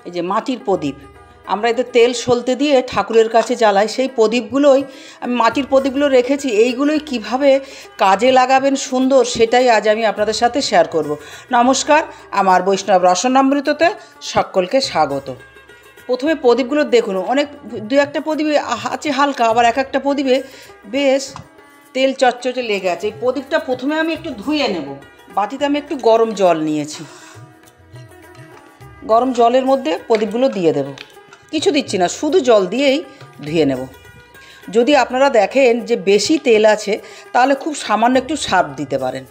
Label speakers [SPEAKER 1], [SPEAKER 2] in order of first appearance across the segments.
[SPEAKER 1] এই যে মাটির প্রদীপ, আমরা এদের তেল সলতে দিয়ে ঠাকুরের কাছে জ্বালাই, সেই প্রদীপগুলোই আমি মাটির প্রদীপগুলো রেখেছি। এইগুলোই কিভাবে কাজে লাগাবেন সুন্দর, সেটাই আজ আমি আপনাদের সাথে শেয়ার করব। নমস্কার, আমার বৈষ্ণব রসনামৃততে সকলকে স্বাগত। প্রথমে প্রদীপগুলো দেখুন, অনেক দু একটা প্রদীপে আছে হালকা, আবার এক একটা প্রদীপে বেশ তেল চটচটে লেগে আছে। এই প্রদীপটা প্রথমে আমি একটু ধুয়ে নেব। বাটিতে আমি একটু গরম জল নিয়েছি, গরম জলের মধ্যে প্রদীপগুলো দিয়ে দেব। কিছু দিচ্ছি না, শুধু জল দিয়েই ধুয়ে নেব। যদি আপনারা দেখেন যে বেশি তেল আছে, তাহলে খুব সামান্য একটু সার্ফ দিতে পারেন।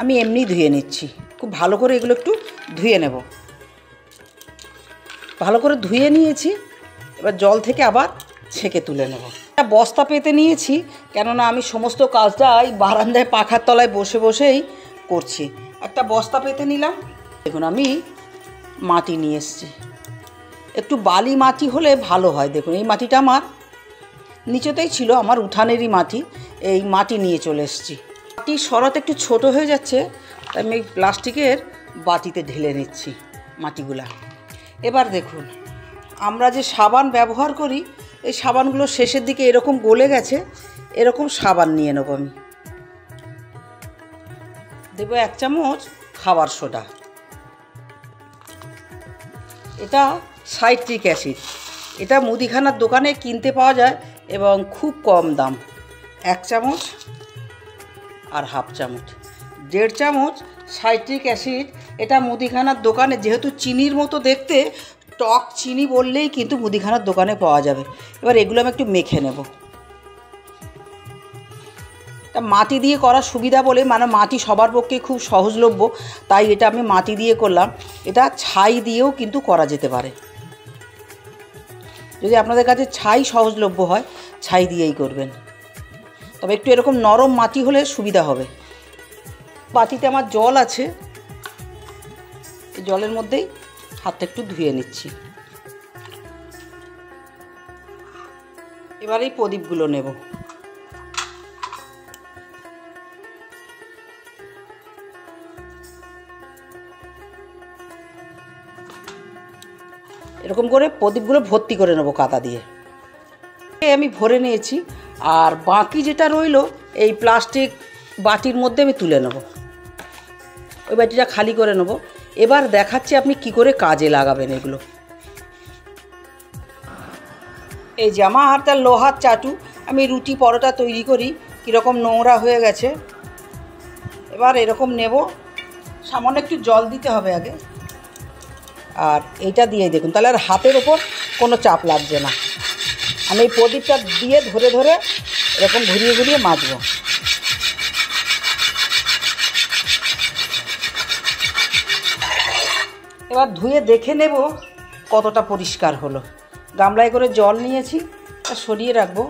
[SPEAKER 1] আমি এমনি ধুয়ে নিচ্ছি। খুব ভালো করে এগুলো একটু ধুয়ে নেব। ভালো করে ধুয়ে নিয়েছি, এবার জল থেকে আবার ছেঁকে তুলে নেব। একটা বস্তা পেতে নিয়েছি, কেননা আমি সমস্ত কাজটাই বারান্দায় পাখার তলায় বসে বসেই করছি। একটা বস্তা পেতে নিলাম। দেখুন আমি মাটি নিয়ে এসেছি, একটু বালি মাটি হলে ভালো হয়। দেখুন এই মাটিটা আমার নিচেতেই ছিল, আমার উঠানেরই মাটি। এই মাটি নিয়ে চলে এসেছি। মাটি সরাতে একটু ছোট হয়ে যাচ্ছে, তাই আমি প্লাস্টিকের বাটিতে ঢেলে নিচ্ছি মাটিগুলা। এবার দেখুন, আমরা যে সাবান ব্যবহার করি, এই সাবানগুলো শেষের দিকে এরকম গলে গেছে। এরকম সাবান নিয়ে নেব আমি। দেব 1 চামচ খাবার সোডা। এটা সাইট্রিক অ্যাসিড। এটা মুদিখানার দোকানে কিনতে পাওয়া যায় এবং খুব কম দাম। 1 চামচ আর 1/2 চামচ, 1.5 চামচ সাইট্রিক অ্যাসিড। এটা মুদিখানার দোকানে, যেহেতু চিনির মতো দেখতে, টক চিনি বললেই কিন্তু মুদিখানার দোকানে পাওয়া যাবে। এবার এগুলো আমি একটু মেখে নেব। এটা মাটি দিয়ে করা সুবিধা বলে, মানে মাটি সবার পক্ষে খুব সহজলভ্য, তাই এটা আমি মাটি দিয়ে করলাম। এটা ছাই দিয়েও কিন্তু করা যেতে পারে। যদি আপনাদের কাছে ছাই সহজলভ্য হয়, ছাই দিয়েই করবেন। তবে একটু এরকম নরম মাটি হলে সুবিধা হবে। বাটিতে আমার জল আছে, এই জলের মধ্যেই হাতটা একটু ধুয়ে নিচ্ছি। এবার এই প্রদীপগুলো নেব। এরকম করে প্রদীপগুলো ভর্তি করে নেব কাদা দিয়ে। আমি ভরে নিয়েছি, আর বাকি যেটা রইল এই প্লাস্টিক বাটির মধ্যে আমি তুলে নেব। ওই বাটিটা খালি করে নেব। এবার দেখাচ্ছি আপনি কি করে কাজে লাগাবেন এগুলো। এই যে আমার তার লোহার চাটু, আমি রুটি পরোটা তৈরি করি, কীরকম নোংরা হয়ে গেছে। এবার এরকম নেব, সামান্য একটু জল দিতে হবে আগে, আর এইটা দিয়ে দেখুন, তাহলে আর হাতের ওপর কোনো চাপ লাগছে না। আমি এই প্রদীপটা দিয়ে ধরে ধরে এরকম ঘুরিয়ে ঘুরিয়ে মাজবো। এবার ধুয়ে দেখে নেব কতটা পরিষ্কার হলো। গামলায় করে জল নিয়েছি, তা সরিয়ে রাখবো।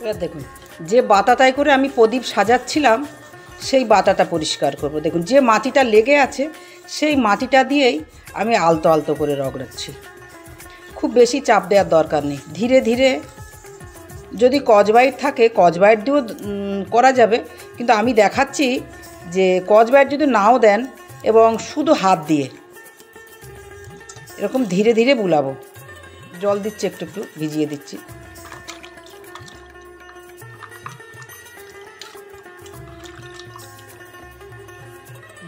[SPEAKER 1] এবার দেখুন, যে বাটাটায় করে আমি প্রদীপ সাজাচ্ছিলাম, সেই বাটাটা পরিষ্কার করব। দেখুন যে মাটিটা লেগে আছে, সেই মাটিটা দিয়েই আমি আলতো আলতো করে রগড়াচ্ছি। খুব বেশি চাপ দেওয়ার দরকার নেই। ধীরে ধীরে, যদি কচবাইট থাকে কচবাইট দিয়েও করা যাবে, কিন্তু আমি দেখাচ্ছি যে কচবাইট যদি নাও দেন এবং শুধু হাত দিয়ে এরকম ধীরে ধীরে বুলাবো। জল দিচ্ছি, একটু একটু ভিজিয়ে দিচ্ছি।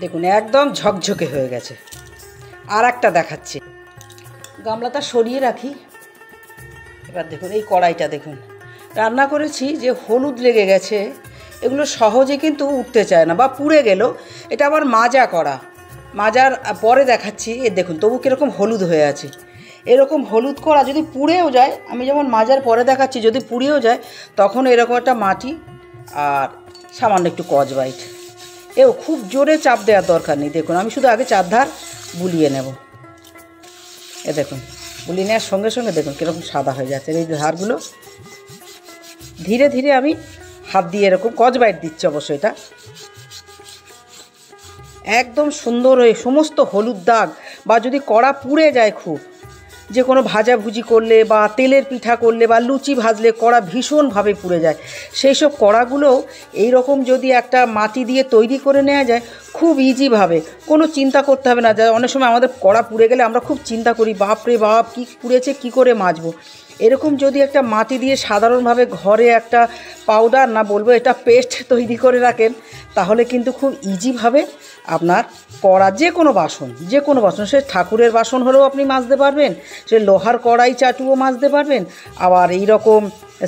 [SPEAKER 1] দেখুন একদম ঝকঝকে হয়ে গেছে। আর একটা দেখাচ্ছি, গামলাটা সরিয়ে রাখি। এবার দেখুন এই কড়াইটা দেখুন, রান্না করেছি যে হলুদ লেগে গেছে। এগুলো সহজে কিন্তু উঠতে চায় না, বা পুড়ে গেল। এটা আবার মাজা করা, মাজার পরে দেখাচ্ছি। এ দেখুন তবু কীরকম হলুদ হয়ে আছে। এরকম হলুদ করা যদি পুড়েও যায়, আমি যেমন মাজার পরে দেখাচ্ছি, যদি পুড়েও যায় তখন এরকম একটা মাটি আর সামান্য একটু কচবাইট। এও খুব জোরে চাপ দেওয়ার দরকার নেই। দেখুন আমি শুধু আগে চারধার বুলিয়ে নেব। এ দেখুন বুলিয়ে নেওয়ার সঙ্গে সঙ্গে দেখুন কীরকম সাদা হয়ে যাচ্ছে। এই ধারগুলো ধীরে ধীরে আমি হাত দিয়ে এরকম কচবাইট দিচ্ছি। অবশ্যই এটা একদম সুন্দর হয়ে সমস্ত হলুদ দাগ, বা যদি কড়া পুড়ে যায় খুব, যে কোনো ভাজাভুজি করলে বা তেলের পিঠা করলে বা লুচি ভাজলে কড়া ভীষণভাবে পুড়ে যায়। সেই সব কড়াগুলোও এইরকম যদি একটা মাটি দিয়ে তৈরি করে নেওয়া যায় খুব ইজিভাবে, কোনো চিন্তা করতে হবে না। যা অনেক সময় আমাদের কড়া পুড়ে গেলে আমরা খুব চিন্তা করি, বাপরে বাপ কী পুড়েছে, কী করে মাজবো। এরকম যদি একটা মাটি দিয়ে সাধারণভাবে ঘরে একটা পাউডার না বলবো এটা পেস্ট তৈরি করে রাখেন, তাহলে কিন্তু খুব ইজিভাবে আপনার কড়া যে কোনো বাসন সে ঠাকুরের বাসন হলেও আপনি মাজতে পারবেন, সে লোহার কড়াই চাটুও মাজতে পারবেন, আবার এই রকম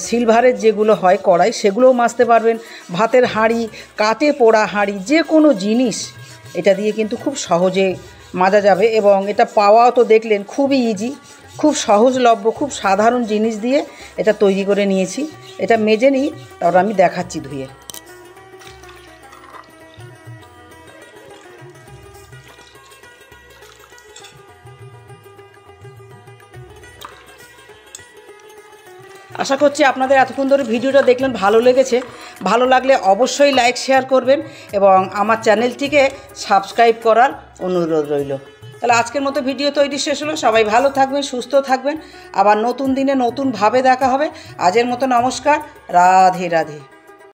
[SPEAKER 1] সিলভারের যেগুলো হয় কড়াই সেগুলোও মাজতে পারবেন, ভাতের হাঁড়ি, কাঠে পোড়া হাঁড়ি, যে কোনো জিনিস এটা দিয়ে কিন্তু খুব সহজে মাজা যাবে। এবং এটা পাওয়াও তো দেখলেন খুবই ইজি, খুব সহজলভ্য, খুব সাধারণ জিনিস দিয়ে এটা তৈরি করে নিয়েছি। এটা মেজে নিই, তারপর আমি দেখাচ্ছি ধুয়ে। আশা করছি আপনাদের এতক্ষণ ধরে ভিডিওটা দেখলেন ভালো লেগেছে। ভালো লাগলে অবশ্যই লাইক শেয়ার করবেন এবং আমার চ্যানেলটিকে সাবস্ক্রাইব করার অনুরোধ রইল। তাহলে আজকের মতো ভিডিও তৈরি শেষ হলো। সবাই ভালো থাকবেন, সুস্থ থাকবেন। আবার নতুন দিনে নতুনভাবে দেখা হবে। আজের মতো নমস্কার, রাধে রাধে।